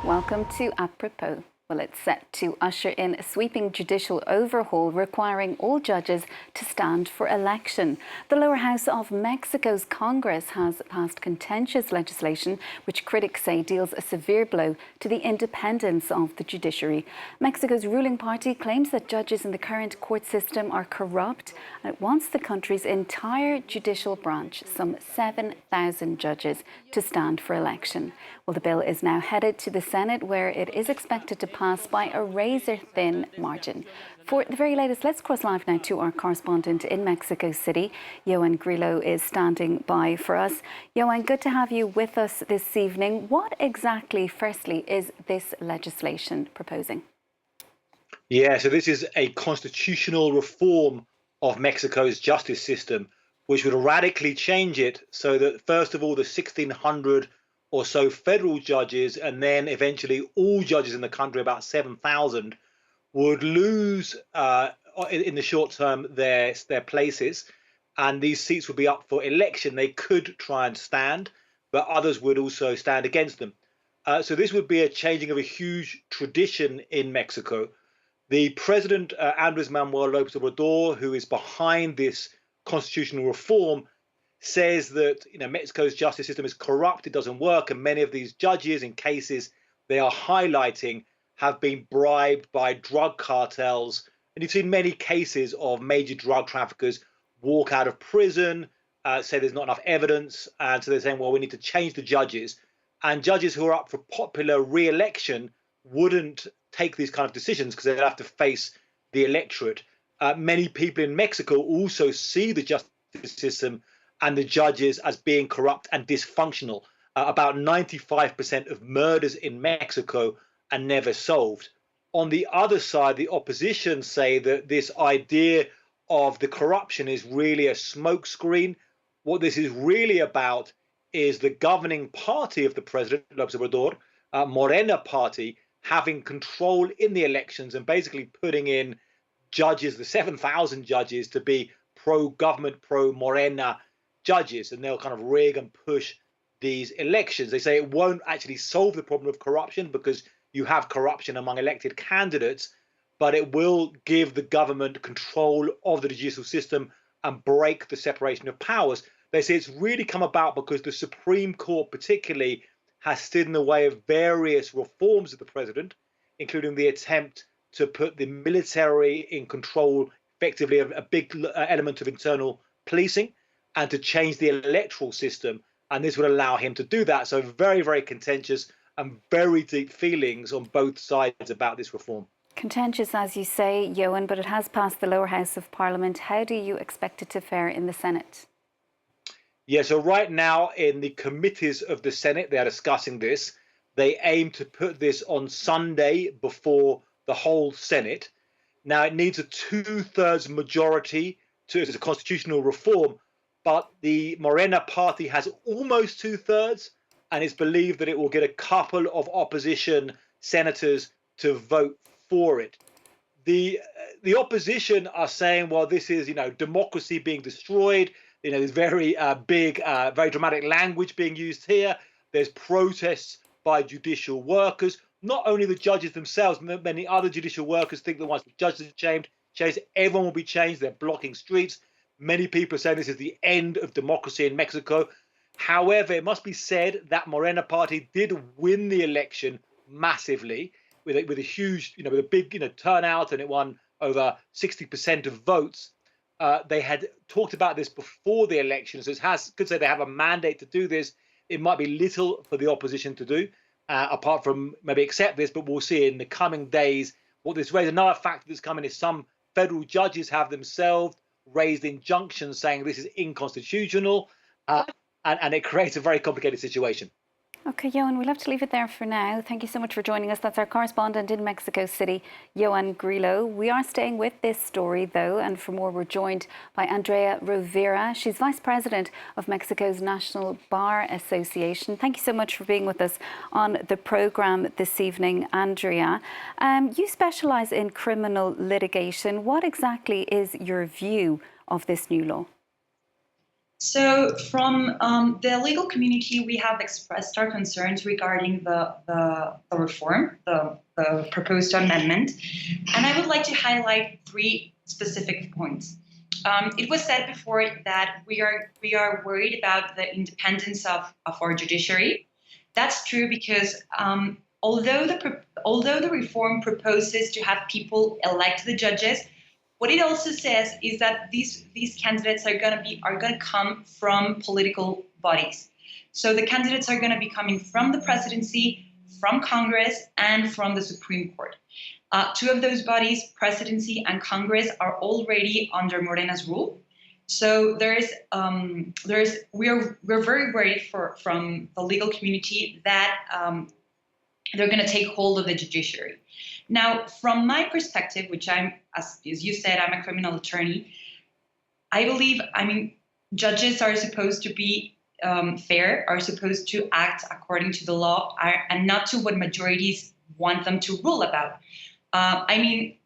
Welcome to Apropos. Well, it's set to usher in a sweeping judicial overhaul requiring all judges to stand for election. The lower house of Mexico's Congress has passed contentious legislation which critics say deals a severe blow to the independence of the judiciary. Mexico's ruling party claims that judges in the current court system are corrupt and it wants the country's entire judicial branch, some 7,000 judges, to stand for election. Well, the bill is now headed to the Senate, where it is expected to pass by a razor-thin margin. For the very latest, let's cross live now to our correspondent in Mexico City. Ioan Grillo is standing by for us. Ioan, good to have you with us this evening. What exactly, firstly, is this legislation proposing? Yeah, so this is a constitutional reform of Mexico's justice system, which would radically change it so that, first of all, the 1,600 or so federal judges, and then eventually all judges in the country, about 7,000, would lose in the short term their places, and these seats would be up for election. They could try and stand, but others would also stand against them. So this would be a changing of a huge tradition in Mexico. The president, Andres Manuel Lopez Obrador, who is behind this constitutional reform, says that Mexico's justice system is corrupt, it doesn't work, and many of these judges in cases they are highlighting have been bribed by drug cartels. And you've seen many cases of major drug traffickers walk out of prison, say there's not enough evidence, and so they're saying, well, we need to change the judges. And judges who are up for popular re-election wouldn't take these kind of decisions because they'd have to face the electorate. Many people in Mexico also see the justice system and the judges as being corrupt and dysfunctional. About 95% of murders in Mexico are never solved. On the other side, the opposition say that this idea of the corruption is really a smokescreen. What this is really about is the governing party of the president, López Obrador, Morena party, having control in the elections and basically putting in judges, the 7,000 judges, to be pro-government, pro-Morena judges, and they'll kind of rig and push these elections. They say it won't actually solve the problem of corruption because you have corruption among elected candidates, but it will give the government control of the judicial system and break the separation of powers. They say it's really come about because the Supreme Court particularly has stood in the way of various reforms of the president, including the attempt to put the military in control, effectively a big element of internal policing, and to change the electoral system. And this would allow him to do that. So very, very contentious and very deep feelings on both sides about this reform. Contentious, as you say, Ioan, but it has passed the lower house of Parliament. How do you expect it to fare in the Senate? Yeah, so right now in the committees of the Senate, they are discussing this. They aim to put this on Sunday before the whole Senate. Now, it needs a 2/3 majority as a constitutional reform, but the Morena party has almost 2/3, and it's believed that it will get a couple of opposition senators to vote for it. The opposition are saying, well, this is democracy being destroyed. There's very big, very dramatic language being used here. There's protests by judicial workers. Not only the judges themselves, many other judicial workers think that once the judges are changed, everyone will be changed. They're blocking streets. Many people are saying this is the end of democracy in Mexico. However, it must be said that Morena party did win the election massively with a huge, with a big, turnout, and it won over 60% of votes. They had talked about this before the election, so could say they have a mandate to do this. It might be little for the opposition to do, apart from maybe accept this, but we'll see in the coming days what this raises. Another factor that's coming is some federal judges have themselves raised injunctions saying this is inconstitutional, and it creates a very complicated situation. Okay, Ioan, we'll have to leave it there for now. Thank you so much for joining us. That's our correspondent in Mexico City, Ioan Grillo. We are staying with this story, though, and for more, we're joined by Andrea Rovira. She's Vice President of Mexico's National Bar Association. Thank you so much for being with us on the programme this evening, Andrea. You specialise in criminal litigation. What exactly is your view of this new law? So from the legal community, we have expressed our concerns regarding the reform, the proposed amendment. And I would like to highlight three specific points. It was said before that we are worried about the independence of our judiciary. That's true because although the reform proposes to have people elect the judges, what it also says is that these candidates are going to come from political bodies. So the candidates are going to be coming from the presidency, from Congress, and from the Supreme Court. Two of those bodies, presidency and Congress, are already under Morena's rule. So we're very worried from the legal community that they're going to take hold of the judiciary. Now, from my perspective, which as you said, I'm a criminal attorney, judges are supposed to be fair, are supposed to act according to the law, and not to what majorities want them to rule about.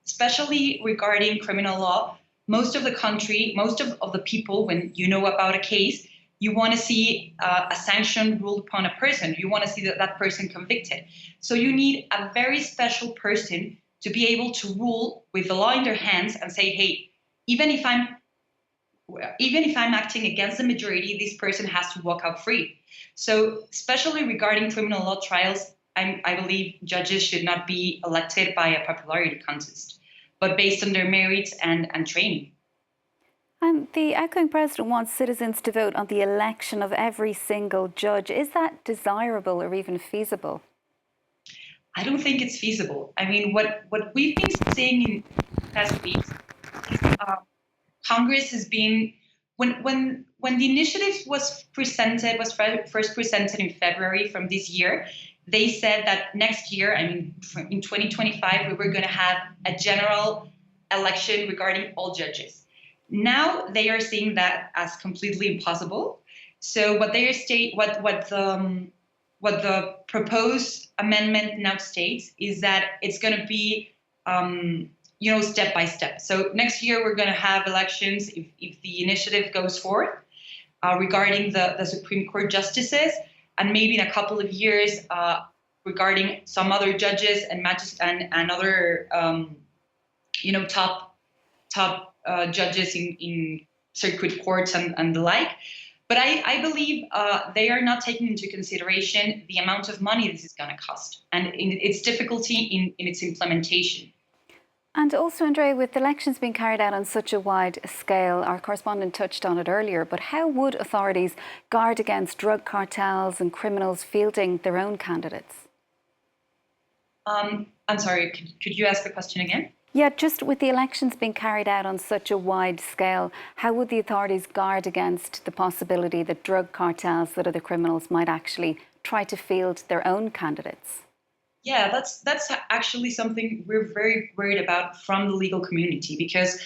Especially regarding criminal law, most of the people, when you know about a case, you want to see a sanction ruled upon a person. You want to see that person convicted. So you need a very special person to be able to rule with the law in their hands and say, hey, even if I'm acting against the majority, this person has to walk out free. So especially regarding criminal law trials, I believe judges should not be elected by a popularity contest, but based on their merits and training. And the outgoing president wants citizens to vote on the election of every single judge. Is that desirable or even feasible? I don't think it's feasible. What we've been seeing in past weeks is Congress has been, when the initiative was first presented in February from this year, they said that next year, in 2025, we were going to have a general election regarding all judges. Now they are seeing that as completely impossible. So what the proposed amendment now states is that it's going to be step by step. So next year we're going to have elections if the initiative goes forward regarding the Supreme Court justices, and maybe in a couple of years regarding some other judges and other top judges in circuit courts and the like. But I believe they are not taking into consideration the amount of money this is going to cost and its difficulty in its implementation. And also, Andrea, with elections being carried out on such a wide scale, our correspondent touched on it earlier, but how would authorities guard against drug cartels and criminals fielding their own candidates? I'm sorry, could you ask the question again? Yeah, just with the elections being carried out on such a wide scale, how would the authorities guard against the possibility that drug cartels, that other criminals might actually try to field their own candidates? Yeah, that's actually something we're very worried about from the legal community because,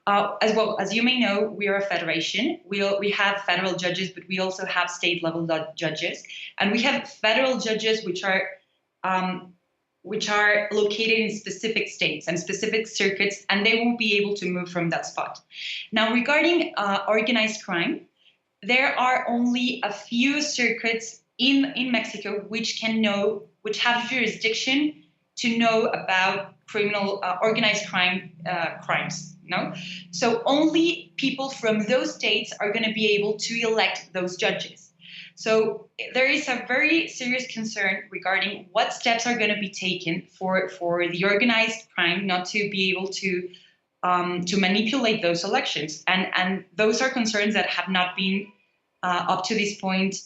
as you may know, we are a federation. We have federal judges, but we also have state-level judges, and we have federal judges which are located in specific states and specific circuits, and they won't be able to move from that spot. Now, regarding organized crime, there are only a few circuits in Mexico which have jurisdiction to know about criminal organized crimes. No, so only people from those states are going to be able to elect those judges. So there is a very serious concern regarding what steps are going to be taken for the organized crime not to be able to manipulate those elections, and those are concerns that have not been up to this point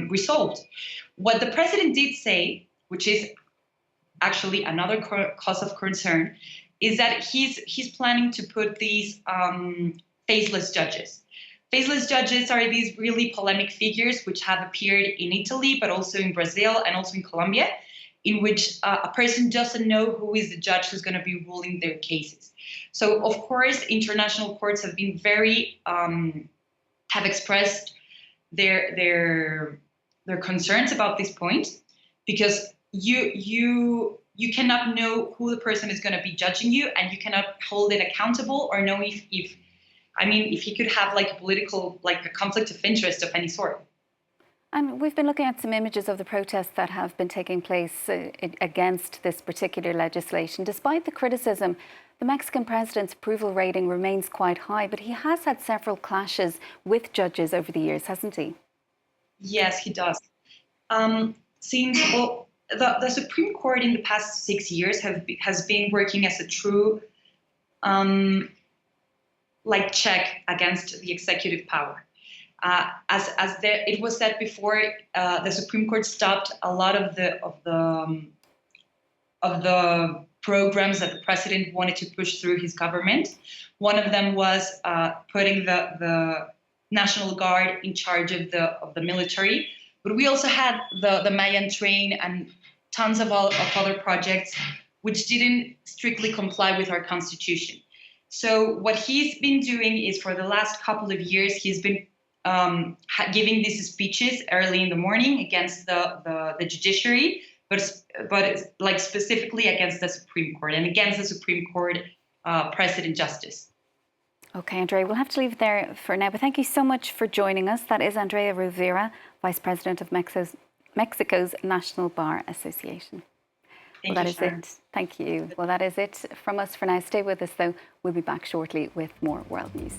resolved. What the president did say, which is actually another cause of concern, is that he's planning to put these faceless judges. Faceless judges are these really polemic figures which have appeared in Italy, but also in Brazil and also in Colombia, in which a person doesn't know who is the judge who's going to be ruling their cases. So, of course, international courts have been have expressed their concerns about this point, because you cannot know who the person is going to be judging you, and you cannot hold it accountable or know if I mean, if he could have like a political, like a conflict of interest of any sort. And we've been looking at some images of the protests that have been taking place against this particular legislation. Despite the criticism, the Mexican president's approval rating remains quite high, but he has had several clashes with judges over the years, hasn't he? Yes, he does. The Supreme Court in the past 6 years has been working as a true check against the executive power. It was said before, the Supreme Court stopped a lot of the programs that the president wanted to push through his government. One of them was putting the National Guard in charge of the military. But we also had the Mayan train and tons of other projects which didn't strictly comply with our constitution. So what he's been doing is, for the last couple of years, he's been giving these speeches early in the morning against the judiciary, but it's like specifically against the Supreme Court and against the Supreme Court President Justice. Okay, Andrea, we'll have to leave it there for now, but thank you so much for joining us. That is Andrea Rovira, Vice President of Mexico's National Bar Association. That is it. Thank you. Well, that is it from us for now. Stay with us, though. We'll be back shortly with more world news.